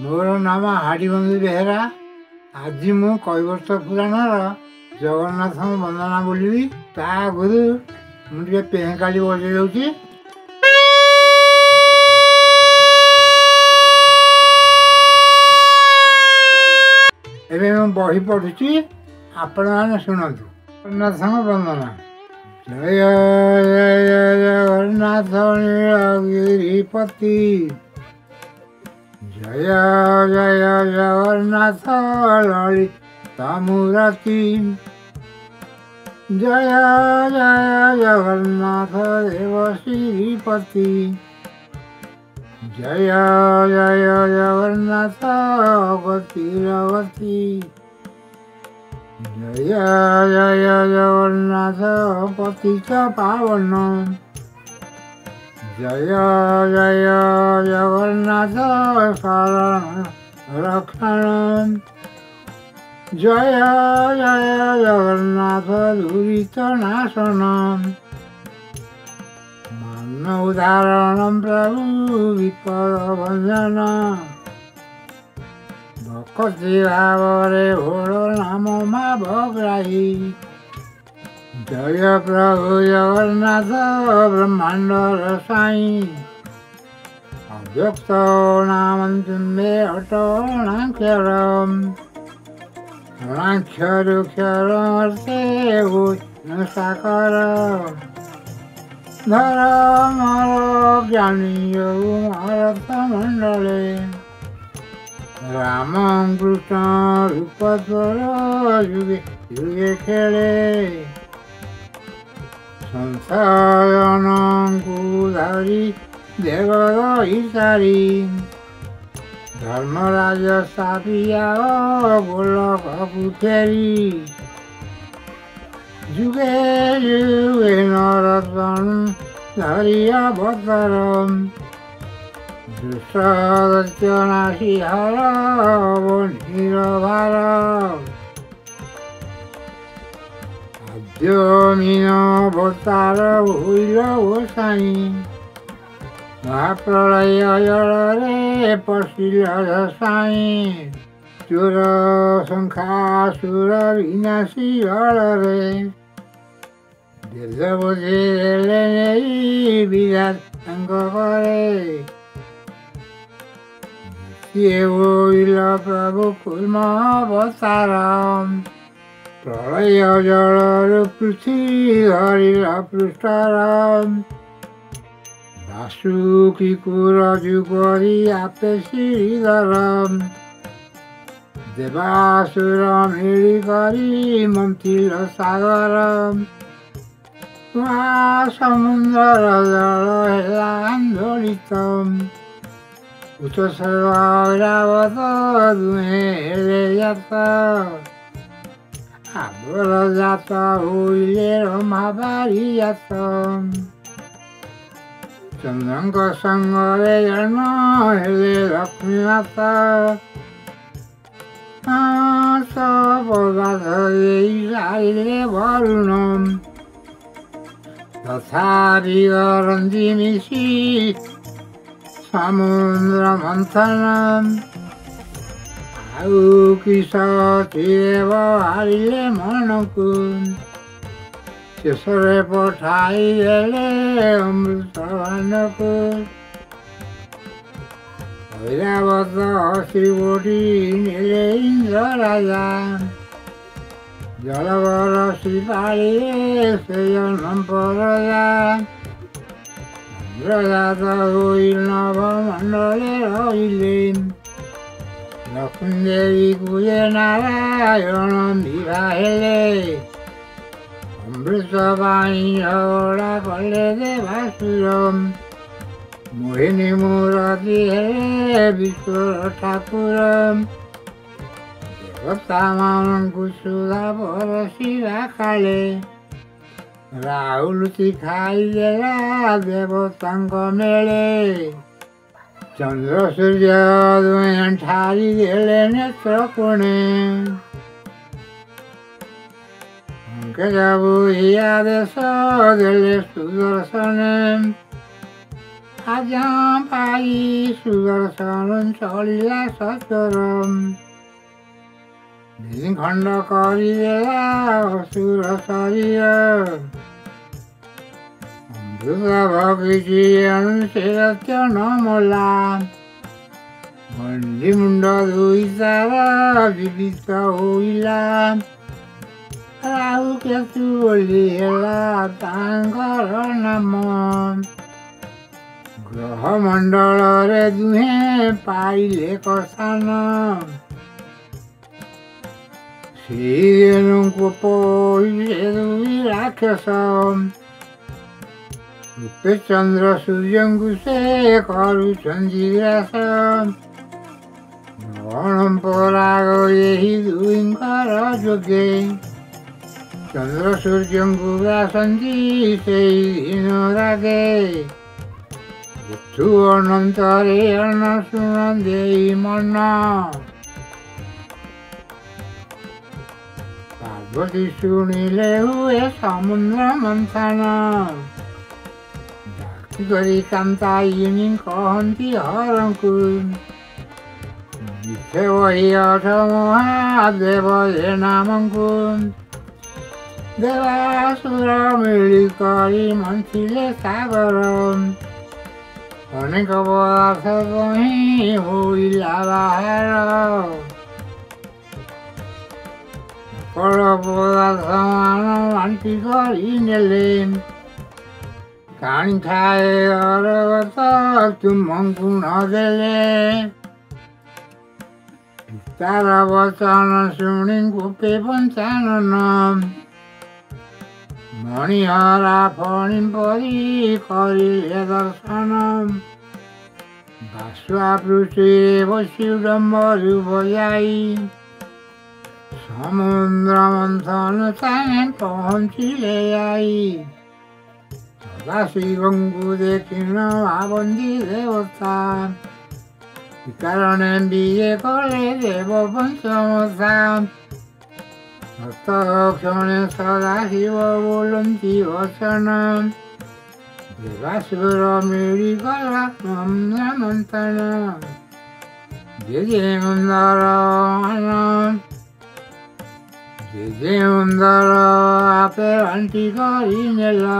ମୋର ନାମ ହାଡ଼ିବନ୍ଧୁ ବେହେରା। ଆଜି ମୁଁ କୈବର୍ତ୍ତ ପୁରାଣର ଜଗନ୍ନାଥଙ୍କ ବନ୍ଦନା ବୋଲିବି। ତା ଆଗରୁ ମୁଁ ଟିକେ ପେଁକାଳି ବଜେଇ ଦେଉଛି। ଏବେ ମୁଁ ବହି ପଢ଼ୁଛି, ଆପଣମାନେ ଶୁଣନ୍ତୁ। ଜଗନ୍ନାଥଙ୍କ ବନ୍ଦନା। ଜୟ ଜୟ ଜଗନ୍ନାଥ ନୀଳଗିରିପତି, ଜୟ ଜୟ ଜଗନ୍ନାଥ ଲଳିତ ମୂରତି, ଜୟ ଜୟ ଜଗନ୍ନାଥ ଦେବଶ୍ରୀପତି, ଜୟ ଜୟ ଜଗନ୍ନାଥ ଗତିରଗତି, ଜୟ ଜୟ ଜଗନ୍ନାଥ ପତିତ ପାବନ, ଜୟ ଜୟ ଜଗନ୍ନାଥ ଶରଣ ରକ୍ଷଣ, ଜୟ ଜୟ ଜଗନ୍ନାଥ ଦୁରିତ ନାଶନ, ମାନ ଉଦାହରଣ ପ୍ରଭୁ ବିପଦ ଭଞ୍ଜନ, ଭକ୍ତି ଭାବରେ ଭୋଳ ନାମ ମାଭଗ୍ରାହୀ, ଜୟ ପ୍ରଭୁ ଜଗନ୍ନାଥ ବ୍ରହ୍ମାଣ୍ଡର ସାଇଁ, ଅବ୍ୟକ୍ତ ନାମ ତୁମେ ଅଟଣାକ୍ଷର, ଅଣାକ୍ଷରୁକ୍ଷର ଅର୍ଥେ ସାକର, ଧର୍ମର ଜ୍ଞାନୀ ଯୋଉ ଅରଥ ମଣ୍ଡଳେ, ରାମ କୃଷ୍ଣ ରୂପ ତୋର ଯୁଗେ ଯୁଗେ ଖେଳେ, ସଂସାରଣଙ୍କୁ ଧରି ଦେବ ଦଇତାରି, ଧର୍ମରାଜ ସ୍ଥାପିଆ ଗୋଲକକୁ ଫେରି, ଯୁଗେ ଯୁଗେ ନରତନୁ ଧରି ଅବତାର, ଦୁଷ୍ଟ ଦୈତ୍ୟ ନାଶୀ ହର ବନ୍ଧୀର ଭାର, ଆଦ୍ୟମୀନ ଅବତାର ହୋଇଲ ଗୋସାଇଁ, ମହାପ୍ରଳୟ ଜଳରେ ପଶିଲ ସାଇଁ, ଚୋର ଶଙ୍ଖାସୁର ବିନାଶୀ ଜଳରେ, ବେଦ ବୁଝିଲେ ନେଇ ବିରାଟ ତାଙ୍କ କରେ, ସିଏ ହୋଇଲ ପ୍ରଭୁ କୁର୍ମ ଅବତାର, ପ୍ରଳୟ ଜଳରୁ ପୃଥ୍ୱୀ ଧରିଲ ପୃଷ୍ଠର, ବାସୁକି କୁର ଯୁଗରି ଆପେ ଶ୍ରୀଧର, ଦେବାସୁର ମିଳି କରି ମନ୍ଥିଲ ସାଗର, ମହାସମୁଦ୍ରର ଜଳ ହେଲା ଆନ୍ଦୋଳିତ, ଉଚ୍ଚସ୍ୱର ଐରାବତ ଦୁହେଁ ହେଲେ ଜାତ, ଆବର ଜାତ ହୋଇଲେ ରମା ପାରିଜାତ, ଚନ୍ଦ୍ରଙ୍କ ସଙ୍ଗରେ ଜନ୍ମ ହେଲେ ଲକ୍ଷ୍ମୀ ମାତା, ପଦାର୍ଥ ଦେଇ ସାରିଲେ ବରୁଣ, ତଥାପି କରନ୍ତି ମିଶି ସମୁଦ୍ର ମନ୍ଥନ, ଆଉ କିସ ଦେବ ହାରିଲେ ମନକୁ, ଶେଷରେ ପଠାଇ ଦେଲେ ଅମୃତବାନକୁ, ଐରାବତ ଶ୍ରୀବୋଟି ନେଲେ ଇନ୍ଦ୍ର ରାଜା, ଜଳବର ଶ୍ରୀ ପାଳିଲେ ସେ ଜନପରଜା, ଇନ୍ଦ୍ରଜାତ ହୋଇ ନଭମଣ୍ଡଳେ ରହିଲେ, ଲକ୍ଷ୍ମୀ ଦେବୀ କୁଜେ ନାରାୟଣ ବିଭା ହେଲେ, ଅମୃତ ପାଣି ଝଗଡ଼ା କଲେ ଦେବାସୁର, ମୋହିନୀ ମୂରତି ହେଲେ ବିଶ୍ୱର ଠାକୁର, ଦେବତାମାନଙ୍କୁ ସୁଧା ପରଶିବା କାଳେ, ରାଉଲୁତି ଖାଇଦେଲା ଦେବତାଙ୍କ ମେଳେ, ଚନ୍ଦ୍ର ସୂର୍ଯ୍ୟ ଦୁହେଁ ଠାରି ଦେଲେ ନେତ୍ର କୋଣେ, କେଜାବୁ ଆଦେଶ ଦେଲେ ସୁଦର୍ଶନେ, ଆଜ୍ଞା ପାଇ ସୁଦର୍ଶନ ଚଳିଲା ସଚରମ୍ ଖଣ୍ଡ କରିଦେଲା ଅସୁର ଶରୀର ଅମୃତ ଭଗିଛି ଏଣୁ ସେ ସତ୍ୟ ନ ମଲା ଗଣ୍ଡି ମୁଣ୍ଡ ଦୁଇ ତାର ଜୀବିତ ହୋଇଲା ରାହୁ କେତୁ ବୋଲି ହେଲା ତାଙ୍କର ନାମ ଗ୍ରହ ମଣ୍ଡଳରେ ଦୁହେଁ ପାଇଲେ କଷାନ ଶ୍ରୀରେଣୁଙ୍କୁ ପୋଇଲେ ଦୁଇ ରାକ୍ଷସ ରୂପେ ଚନ୍ଦ୍ର ସୂର୍ଯ୍ୟଙ୍କୁ ସେ କରୁଛନ୍ତି ଗ୍ରାସ ପରାଗ ଏହି ଦୁଇଙ୍କର ଯୋଗେ ଚନ୍ଦ୍ର ସୂର୍ଯ୍ୟଙ୍କୁ ଗ୍ରାସନ୍ତି ସେଇ ଦିନ ରାଗେ ଋତୁ ଅନନ୍ତରେ ଅନ୍ନ ଶୁଣ ଦେଇ ମନ ପାର୍ବତୀ ଶୁଣିଲେ ହୁଏ ସମୁଦ୍ର ମନ୍ଥନ ଡାକି କରି କାନ୍ତାଇନି କହନ୍ତି ହରଙ୍କୁ ମିଥେ ବହି ଅଠ ମହାଦେବ ଏ ନାମଙ୍କୁ ଦେବାସୁର ମିଳି କରି ମନ୍ଥିଲେ ସାଗର ଅନେକ ପଦାର୍ଥ ହିଁ ହୋଇଲା ବାହାର ସକଳ ପଦାର୍ଥ ମାନ ବାଣ୍ଟି କରି ନେଲେ କାଣି ଖାଏ ଅରଗତ ତୁମକୁ ନ ଦେଲେ ତାର ବଚନ ଶୁଣି ଗୋପେ ପଞ୍ଚାନନ ମଣିହରା ଫଣି ପରି କରିଲେ ଦର୍ଶନ ବାସୁଆ ପୃଷ୍ଠିରେ ବସି ଡମ୍ବରୁ ବଜାଇ ସମୁଦ୍ର ମନ୍ଥନ ସ୍ଥାନେ ପହଞ୍ଚିଲେ ଯାଇ ସଦାଶିବଙ୍କୁ ଦେଖିନ ଭାବନ୍ତି ଦେବତା କାରଣେ ବିଏ କଲେ ଦେବ ପଞ୍ଚମତା ସତ କ୍ଷଣେ ସଦାଶିବ ବୋଲନ୍ତି ବଚନ ଦେବାସୁର ମିଳିଗଲା ମନ୍ଥନ ଜେଜେ ମୁନ୍ଦର ଜେଜେ ମୁନ୍ଦର ଆପେ ବାଣ୍ଟି କରି ନେଲ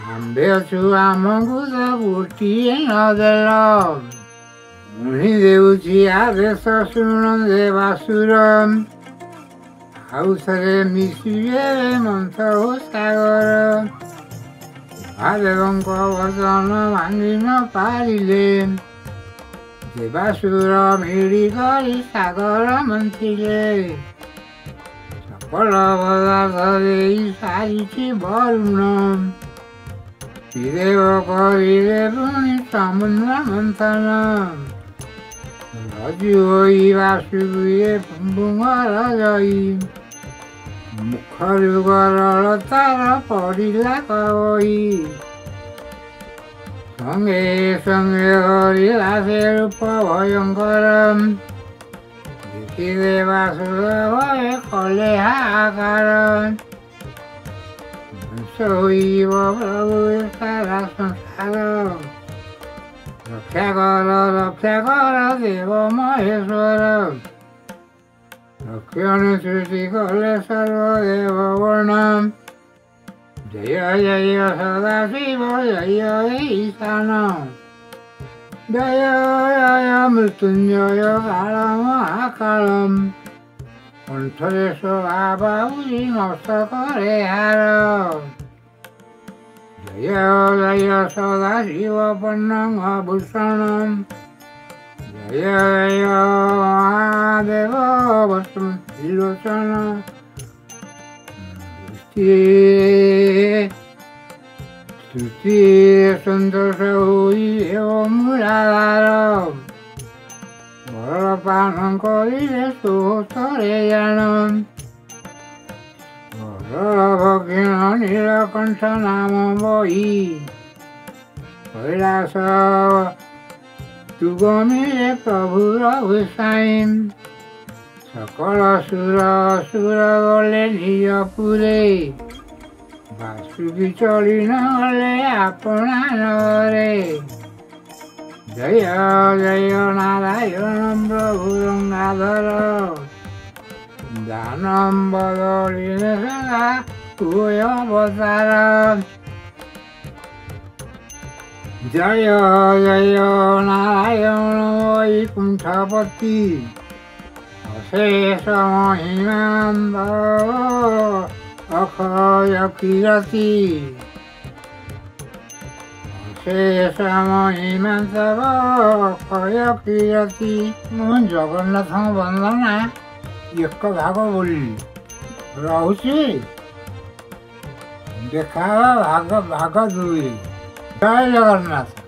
ଆମ୍ଭେ ଅଛୁ ଆମକୁ ତ ଗୋଟିଏ ନଦେଲ ମୁଣି ଦେଉଛି ଆଦେଶ ଶୁଣ ଦେବାସୁର ଆଉ ଥରେ ମିଶିବେ ମନ୍ଥ ଓ ସାଗର ମହାଦେବଙ୍କ ବଚନ ଭାଙ୍ଗି ନ ପାରିଲେ ଦେବାସୁର ମିଳି କରି ସାଗର ମନ୍ଥିଲେ ସକଳ ପଦାର୍ଥ ଦେଇ ସାରିଛି ବରୁଣ ଦେବ କରିଲେ ପୁଣି ସମୁଦ୍ର ମନ୍ଥନ ରଜୁ ହୋଇ ବାସୁକିଏ ପୁଙ୍ଗର ଜଇ ମୁଖରୁ ଗରଳ ତାର ପଡ଼ିଲା କଇ ସଙ୍ଗେ ସଙ୍ଗେ ହରିଲା ସେ ରୂପ ଭୟଙ୍କର ଦେଖି ଦେବାସୁର ଭୟ କଲେ ହାକାର ଶୋଇବ ପ୍ରଭୁ ସାରା ସଂସାର ରକ୍ଷା କର ଦେବ ମହେଶ୍ୱର ଲକ୍ଷ୍ମଣ ସୃଷ୍ଟି କଲେ ସର୍ବଦେବ ବର୍ଣ୍ଣ ଜୟ ଜୟ ସଦାଶିବ ଜୟ ଈଶାନ ଜୟ ଜୟ ମୃତ୍ୟୁଞ୍ଜୟ କାଳ ମହାକାଳମ୍ କଣ୍ଠରେ ଶୋଭା ପାଉଛି ମସ୍ତକରେ ହାର ଜୟ ଜୟ ସଦାଶିବ ପନ୍ନଙ୍ଗ ଭୂଷଣ ଜୟ ଜୟ ମହାଦେବ ବସୁଲୋଚନ ସ୍ତୁତିରେ ସନ୍ତୋଷ ହୋଇ ଦେବ ମୂଳାଧାର ବଳ ପାନ କରିଲେ ସୋତରେ ଜାଣ ଭକ୍ଷିଣ ନୀଳକଣ୍ଠ ନାମ ବହି କୈଳାସ ତୁ ଗମିରେ ପ୍ରଭୁର ଗୋସାଇଁ ସକଳ ସୁର ଗଲେ ନିଜ ପୁରେ ବାସ ତୁବି ଚଳି ନ ଗଲେ ଆପଣା ନରେ। ଜୟ ଜୟ ନାରାୟଣ ପ୍ରଭୁ ଗଙ୍ଗାଧର, ଦାନମ ବଦଳିଲେ ସଦା ହୁଏ ଅବତାର। ଜୟ ଜୟ ନାରାୟଣ ବୈକୁଣ୍ଠପତି, ଅଶେଷ ମହିମାନ୍ଦ ଅକ୍ଷୟ କୀରତି। ଅଶେଷ ମହିମାନ୍ଦ ଅକ୍ଷୟ କୀରତି। ମୁଁ ଜଗନ୍ନାଥଙ୍କ ବନ୍ଦନା ଏକ ଭାଗ ବୋଲିଲି, ରହୁଛି। ଦେଖା ଭାଗ 2। ଜୟ ଜଗନ୍ନାଥ।